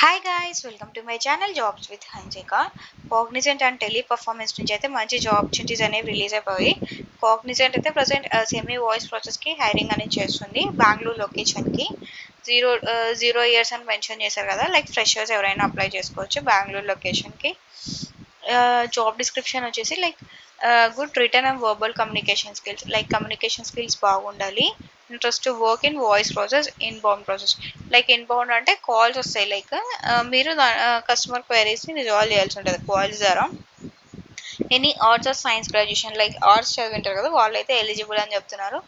Hi guys, welcome to my channel jobs with Hansika. Cognizant and tele performance నుంచి అయితే మంచి job opportunities అనేవి release అయిపోయి. కాగ్నిజెంట్ అయితే ప్రజెంట్ సెమీ వాయిస్ ప్రాసెస్కి హైరింగ్ అనేది చేస్తుంది బెంగళూరు లొకేషన్కి. జీరో ఇయర్స్ అని మెన్షన్ చేశారు కదా, లైక్ ఫ్రెషర్స్ ఎవరైనా అప్లై చేసుకోవచ్చు బెంగళూరు లొకేషన్కి. జాబ్ డిస్క్రిప్షన్ వచ్చేసి like good written and verbal communication skills, like communication skills బాగుండాలి. Interest to work in voice process, inbound process. Like inbound అంటే కాల్స్ వస్తాయి, లైక్ మీరు కస్టమర్ క్వైరీస్ని రిజాల్వ్ చేయాల్సి ఉంటుంది కాల్స్ ద్వారా. Any arts or science graduation, like arts చదివింటారు కదా వాళ్ళైతే ఎలిజిబుల్ అని చెప్తున్నారు.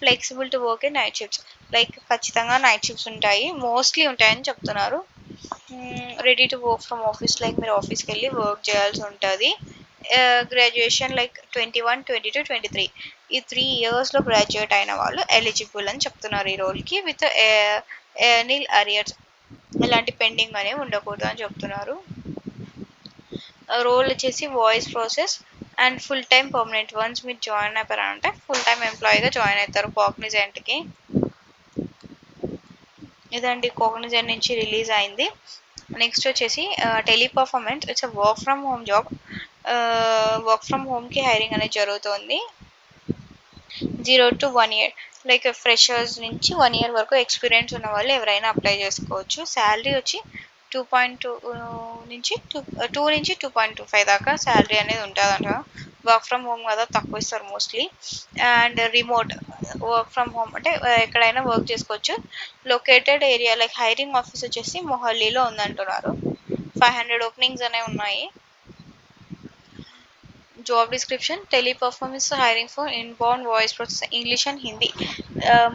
Flexible to work in night shifts, like ఖచ్చితంగా నైట్ షిఫ్ట్స్ ఉంటాయి, మోస్ట్లీ ఉంటాయని చెప్తున్నారు. Ready to work from office, like మీరు ఆఫీస్కి వెళ్ళి వర్క్ చేయాల్సి ఉంటుంది. గ్రాడ్యుయేషన్ లైక్ 21, 22, 23 ఈ 3 ఇయర్స్లో గ్రాడ్యుయేట్ అయిన వాళ్ళు ఎలిజిబుల్ అని చెప్తున్నారు ఈ రోల్కి. విత్ నీల్ అరియర్స్, ఎలాంటి పెండింగ్ అనేవి ఉండకూడదు అని చెప్తున్నారు. రోల్ వచ్చేసి voice process and full time permanent. Once మీరు జాయిన్ అయిపోయారంటే ఫుల్ టైం ఎంప్లాయీగా జాయిన్ అవుతారు కాగ్నిజెంట్కి. ఇదండి కాగ్నిజెంట్ నుంచి రిలీజ్ అయింది. నెక్స్ట్ వచ్చేసి Teleperformance, it's work from home job. Work from హోమ్కి హైరింగ్ అనేది జరుగుతుంది. 0 to 1 year, లైక్ ఫ్రెషర్స్ నుంచి 1 year వరకు ఎక్స్పీరియన్స్ ఉన్న వాళ్ళు ఎవరైనా అప్లై చేసుకోవచ్చు. శాలరీ వచ్చి 2.2 నుంచి 2.25 దాకా శాలరీ అనేది ఉంటుందంట. వర్క్ ఫ్రమ్ హోమ్ కదా, తక్కువ ఇస్తారు mostly. And remote work from home అంటే ఎక్కడైనా వర్క్ చేసుకోవచ్చు. Located area like hiring office వచ్చేసి మొహాలీలో ఉందంటున్నారు. 500 ఓపెనింగ్స్ అనేవి ఉన్నాయి. Job description, tele performance hiring for inbound voice process, English and Hindi.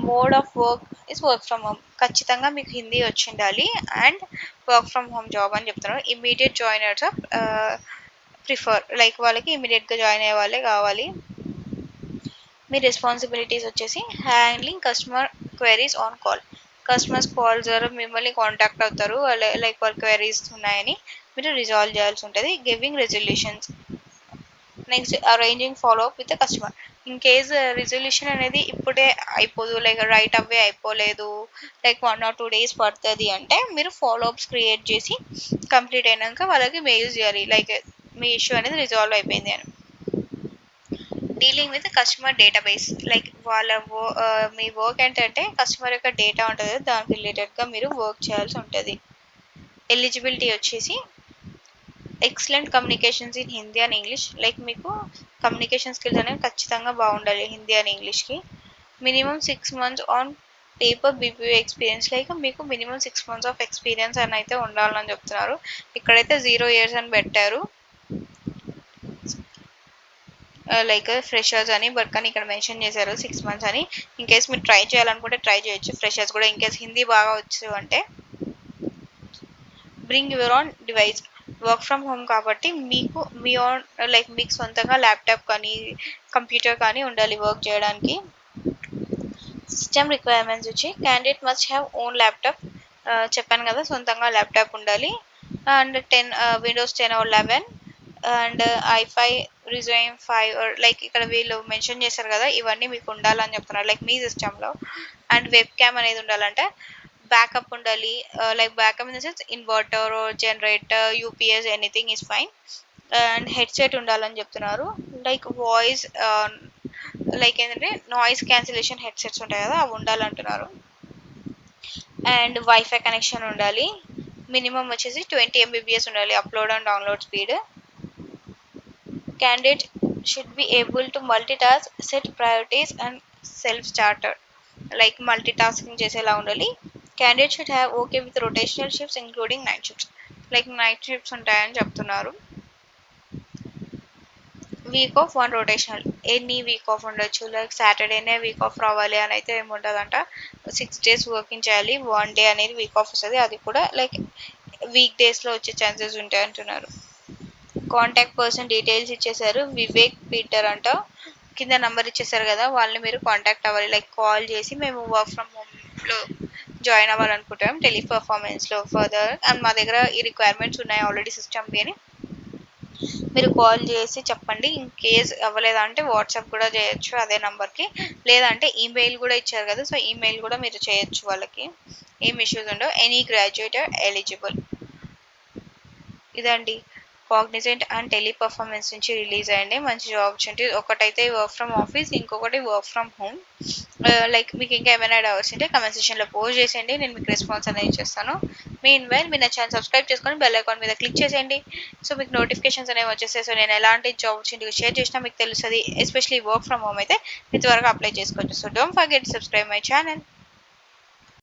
Mode of work is work from home, ఖచ్చితంగా మీకు హిందీ వచ్చి ఉండాలి. And work from home job అని చెప్తున్నారు. ఇమీడియట్ జాయినర్స్ ప్రిఫర్, లైక్ వాళ్ళకి ఇమీడియట్గా జాయిన్ అయ్యే వాళ్ళే కావాలి. మీ రెస్పాన్సిబిలిటీస్ వచ్చేసి handling customer queries on call, customers call ద్వారా మిమ్మల్ని కాంటాక్ట్ అవుతారు, లైక్ వాళ్ళ క్వైరీస్ ఉన్నాయని మీరు రిజాల్వ్ చేయాల్సి ఉంటుంది. Giving resolutions. Next arranging follow up with customer. In case resolution అనేది ఇప్పుడే అయిపోదు, లైక్ రైట్ అవే అయిపోలేదు, లైక్ 1 or 2 days పడుతుంది అంటే మీరు ఫాలో అప్స్ క్రియేట్ చేసి కంప్లీట్ అయినాక వాళ్ళకి మెయిల్ చేయాలి, లైక్ మీ ఇష్యూ అనేది రిజాల్వ్ అయిపోయింది అని. Dealing with customer database, like వాళ్ళ మీ వర్క్ ఏంటంటే కస్టమర్ యొక్క డేటా ఉంటుంది, దానికి రిలేటెడ్గా మీరు వర్క్ చేయాల్సి ఉంటుంది. ఎలిజిబిలిటీ వచ్చేసి excellent communications in Hindi and English, like మీకు కమ్యూనికేషన్ స్కిల్స్ అనేవి ఖచ్చితంగా బాగుండాలి హిందీ అండ్ ఇంగ్లీష్కి. Minimum 6 months on paper BPO experience, like మీకు మినిమం 6 months ఆఫ్ ఎక్స్పీరియన్స్ అని అయితే ఉండాలని చెప్తున్నారు. ఇక్కడైతే 0 years అని పెట్టారు, లైక్ ఫ్రెషర్స్ అని, బట్ కానీ ఇక్కడ మెన్షన్ చేశారు 6 months అని. ఇన్ కేస్ మీరు ట్రై చేయాలనుకుంటే ట్రై చేయొచ్చు ఫ్రెషర్స్ కూడా. ఇన్ కేస్ హిందీ బాగా వచ్చు అంటే. Bring your on device, work from home కాబట్టి మీకు మీ ఓన్, లైక్ మీకు సొంతంగా ల్యాప్టాప్ కానీ కంప్యూటర్ కానీ ఉండాలి వర్క్ చేయడానికి. సిస్టమ్ రిక్వైర్మెంట్స్ వచ్చి candidate must have own laptop, చెప్పాను కదా సొంతంగా ల్యాప్టాప్ ఉండాలి. And Windows 10 or 11 and i5, Ryzen 5, like ఇక్కడ వీళ్ళు మెన్షన్ చేశారు కదా, ఇవన్నీ మీకు ఉండాలని చెప్తున్నారు లైక్ మీ సిస్టంలో. అండ్ వెబ్ క్యామ్ అనేది ఉండాలంటే బ్యాకప్ ఉండాలి, like backup in the sense inverter, generator, UPS, anything is fine. And headset ఉండాలని చెప్తున్నారు, లైక్ వాయిస్, లైక్ ఏంటంటే నాయిస్ క్యాన్సిలేషన్ హెడ్సెట్స్ ఉంటాయి కదా, అవి ఉండాలంటున్నారు. అండ్ వైఫై కనెక్షన్ ఉండాలి. మినిమం వచ్చేసి 20 MBPS ఉండాలి upload and download speed. Candidate should be able to multitask, set priorities and self starter, like multi tasking చేసేలా ఉండాలి. Candidate should have okay with rotational shifts including night shifts, like night shifts ఉంటాయని చెప్తున్నారు. Week off 1 rotational, any week off ఉండొచ్చు, like సాటర్డేనే week off రావాలి అని అయితే ఏమి ఉంటుందంట. 6 days వర్కింగ్ చేయాలి, 1 day అనేది వీక్ ఆఫ్ వస్తుంది, అది కూడా లైక్ వీక్ డేస్లో వచ్చే ఛాన్సెస్ ఉంటాయి అంటున్నారు. కాంటాక్ట్ పర్సన్ డీటెయిల్స్ ఇచ్చేసారు, వివేక్ పీటర్ అంట. కింద నెంబర్ ఇచ్చేసారు కదా, వాళ్ళని మీరు కాంటాక్ట్ అవ్వాలి, లైక్ కాల్ చేసి మేము వర్క్ ఫ్రమ్ హోమ్లో జాయిన్ అవ్వాలనుకుంటాం టెలి పర్ఫార్మెన్స్లో ఫర్దర్, అండ్ మా దగ్గర ఈ రిక్వైర్మెంట్స్ ఉన్నాయి ఆల్రెడీ సిస్టమ్కి అని మీరు కాల్ చేసి చెప్పండి. ఇన్ కేస్ అవ్వలేదా అంటే వాట్సాప్ కూడా చేయొచ్చు అదే నెంబర్కి, లేదంటే ఈమెయిల్ కూడా ఇచ్చారు కదా, సో ఈమెయిల్ కూడా మీరు చేయొచ్చు వాళ్ళకి, ఏం ఇష్యూస్ ఉండవు. Any graduate eligible. ఇదండి కాగ్నిజెంట్ అండ్ టెలి పర్ఫార్మెన్స్ నుంచి రిలీజ్ అయ్యండి మంచి జాబ్ ఆపర్చునిటీ. ఒకటైతే వర్క్ ఫ్రమ్ ఆఫీస్, ఇంకొకటి వర్క్ ఫ్రమ్ హోమ్. లైక్ మీకు ఇంకా ఏమైనా డౌట్స్ ఉంటే కమెంట్ సెక్షన్లో పోస్ట్ చేసేయండి, నేను మీకు రెస్పాన్స్ అనేది చేస్తాను. మీన్ వైల్ మీరు నా ఛానల్ సబ్స్క్రైబ్ చేసుకొని బెల్ ఐకాన్ మీద క్లిక్ చేసేయండి. సో మీకు నోటిఫికేషన్స్ అనేవి వచ్చేస్తాయి. సో నేను ఎలాంటి జాబ్ ఆపర్చునిటీ షేర్ చేసినా మీకు తెలుస్తుంది. ఎస్పెషలీ వర్క్ ఫ్రమ్ హోమ్ అయితే మీరు త్వరగా అప్లై చేసుకోవచ్చు. So don't forget subscribe my channel.